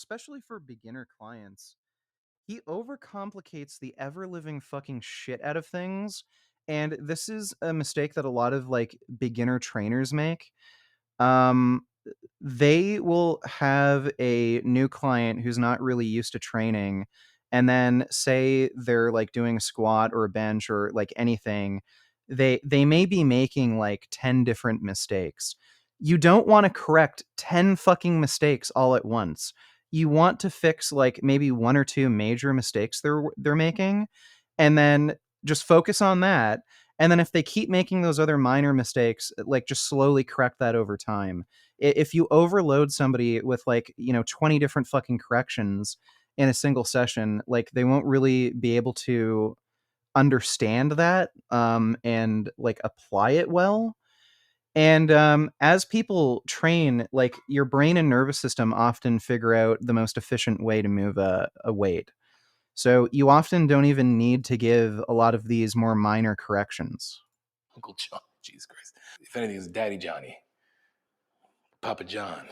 especially for beginner clients, he overcomplicates the ever living fucking shit out of things. And this is a mistake that a lot of like beginner trainers make. Um, they will have a new client who's not really used to training, and then say they're like doing a squat or a bench or like anything. They may be making like 10 different mistakes. You don't want to correct 10 fucking mistakes all at once. You want to fix like maybe one or two major mistakes they're making, and then just focus on that. And then if they keep making those other minor mistakes, like just slowly correct that over time. If you overload somebody with like 20 different fucking corrections in a single session, like they won't really be able to understand that and like apply it well. And as people train, like your brain and nervous system often figure out the most efficient way to move a weight, so you often don't even need to give a lot of these more minor corrections. Uncle John, Jesus Christ. If anything, it's Daddy Johnny, Papa John.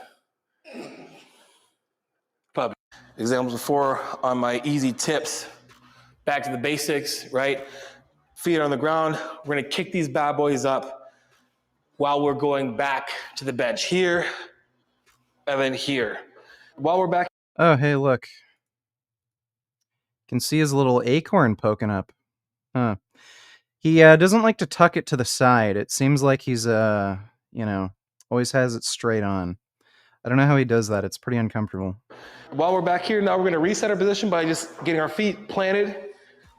Papa. Examples before on my easy tips. Back to the basics, right? Feet on the ground. We're gonna kick these bad boys up while we're going back to the bench here and then here. While we're back. Oh, hey, look. Can see his little acorn poking up. Huh. He doesn't like to tuck it to the side. It seems like he's you know, always has it straight on. I don't know how he does that. It's pretty uncomfortable. While we're back here, now we're gonna reset our position by just getting our feet planted.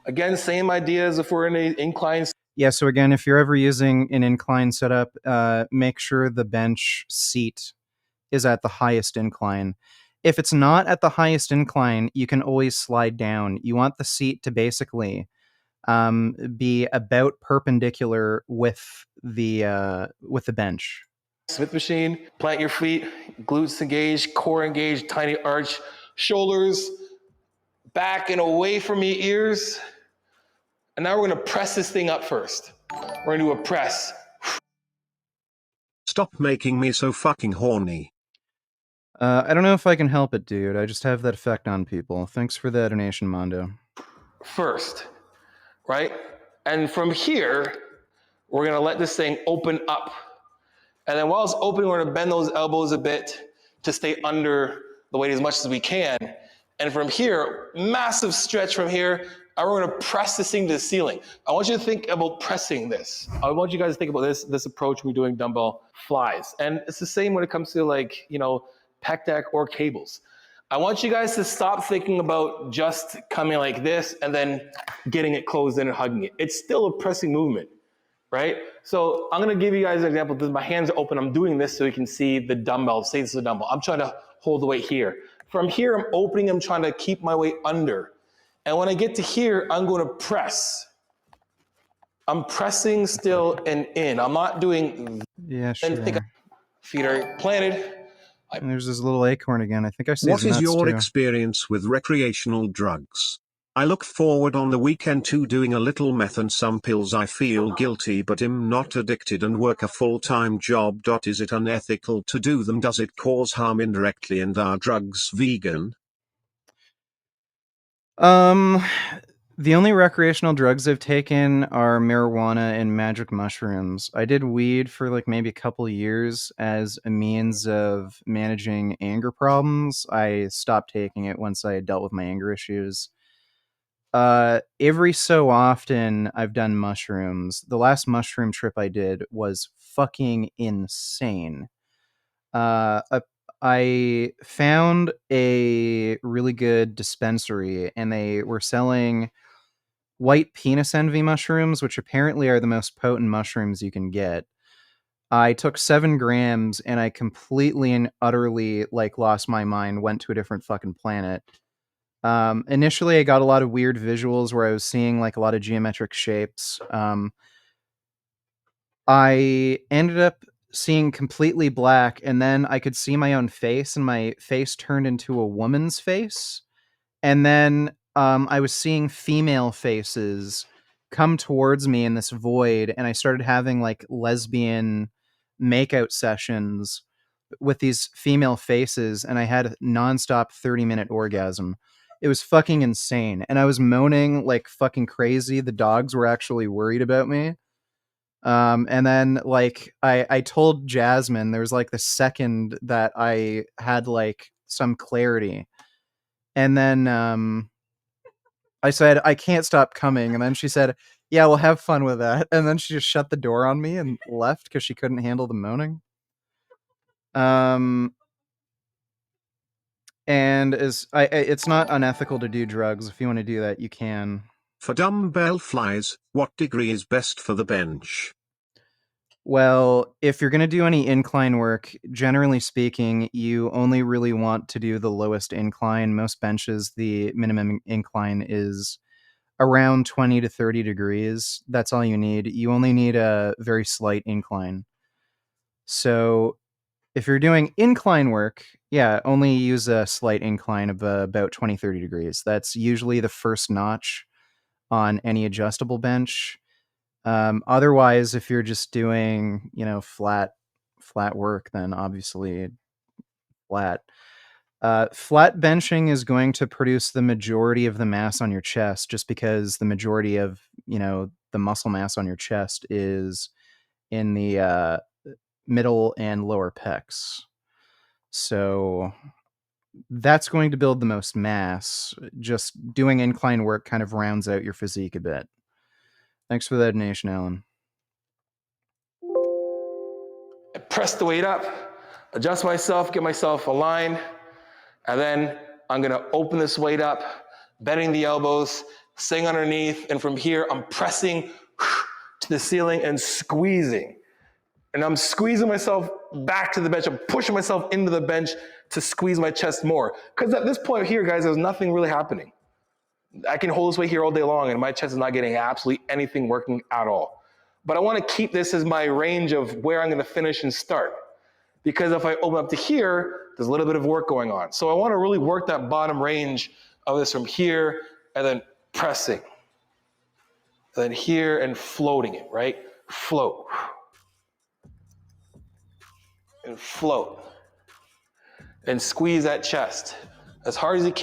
Again, same idea as if we're in an incline. Yeah, so again, if you're ever using an incline setup, make sure the bench seat is at the highest incline. If it's not at the highest incline, you can always slide down. You want the seat to basically be about perpendicular with the bench. Smith machine, plant your feet, glutes engaged, core engaged, tiny arch, shoulders back and away from your ears. And now we're gonna press this thing up first. We're gonna do a press. Stop making me so fucking horny. I don't know if I can help it, dude. I just have that effect on people. Thanks for the donation, Mondo. First, right? And from here, we're gonna let this thing open up. And then while it's open, we're gonna bend those elbows a bit to stay under the weight as much as we can. And from here, massive stretch from here, and we're gonna press this thing to the ceiling. I want you to think about pressing this. I want you guys to think about this approach when we're doing dumbbell flies. And it's the same when it comes to like, pec deck or cables. I want you guys to stop thinking about just coming like this and then getting it closed in and hugging it. It's still a pressing movement, right? So I'm gonna give you guys an example. My hands are open. I'm doing this so you can see the dumbbell. Say this is a dumbbell. I'm trying to hold the weight here. From here, I'm opening. I'm trying to keep my weight under. And when I get to here, I'm going to press. I'm pressing still and in. I'm not doing. Yeah, sure. Feet are planted. And there's this little acorn again. I think I see What his is nuts your too. experience with recreational drugs? I look forward on the weekend to doing a little meth and some pills. I feel guilty but am not addicted and work a full-time job. Is it unethical to do them? Does it cause harm indirectly, and are drugs vegan? Um, the only recreational drugs I've taken are marijuana and magic mushrooms. I did weed for like maybe a couple years as a means of managing anger problems. I stopped taking it once I dealt with my anger issues. Every so often I've done mushrooms. The last mushroom trip I did was fucking insane. Uh, I, I found a really good dispensary, and they were selling white penis envy mushrooms, which apparently are the most potent mushrooms you can get. I took 7 grams, and I completely and utterly like lost my mind. Went to a different fucking planet. Initially, I got a lot of weird visuals where I was seeing like a lot of geometric shapes. I ended up seeing completely black, and then I could see my own face, and my face turned into a woman's face. And then I was seeing female faces come towards me in this void, and I started having like lesbian makeout sessions with these female faces, and I had a nonstop 30-minute orgasm. It was fucking insane. And I was moaning like fucking crazy. The dogs were actually worried about me. And then like I told Jasmine there was like the second that I had like some clarity. And then I said, I can't stop coming. And then she said, yeah, we'll have fun with that. And then she just shut the door on me and left because she couldn't handle the moaning. And it's not unethical to do drugs. If you want to do that, you can. For dumbbell flies, what degree is best for the bench? Well, if you're going to do any incline work, generally speaking, you only really want to do the lowest incline. Most benches, the minimum incline is around 20 to 30 degrees. That's all you need. You only need a very slight incline. So if you're doing incline work, yeah, only use a slight incline of about 20, 30 degrees. That's usually the first notch on any adjustable bench. Otherwise, if you're just doing, flat work, then obviously flat. Flat benching is going to produce the majority of the mass on your chest, just because the majority of, the muscle mass on your chest is in the middle and lower pecs. So that's going to build the most mass. Just doing incline work kind of rounds out your physique a bit. Thanks for that donation, Alan. Press the weight up, adjust myself, get myself aligned, and then I'm gonna open this weight up, bending the elbows, staying underneath, and from here I'm pressing to the ceiling and squeezing. And I'm squeezing myself back to the bench. I'm pushing myself into the bench to squeeze my chest more. Because at this point here, guys, there's nothing really happening. I can hold this weight here all day long and my chest is not getting absolutely anything working at all. But I want to keep this as my range of where I'm going to finish and start. Because if I open up to here, there's a little bit of work going on. So I want to really work that bottom range of this from here and then pressing. And then here and floating it, right? Float. And float. And squeeze that chest as hard as you can.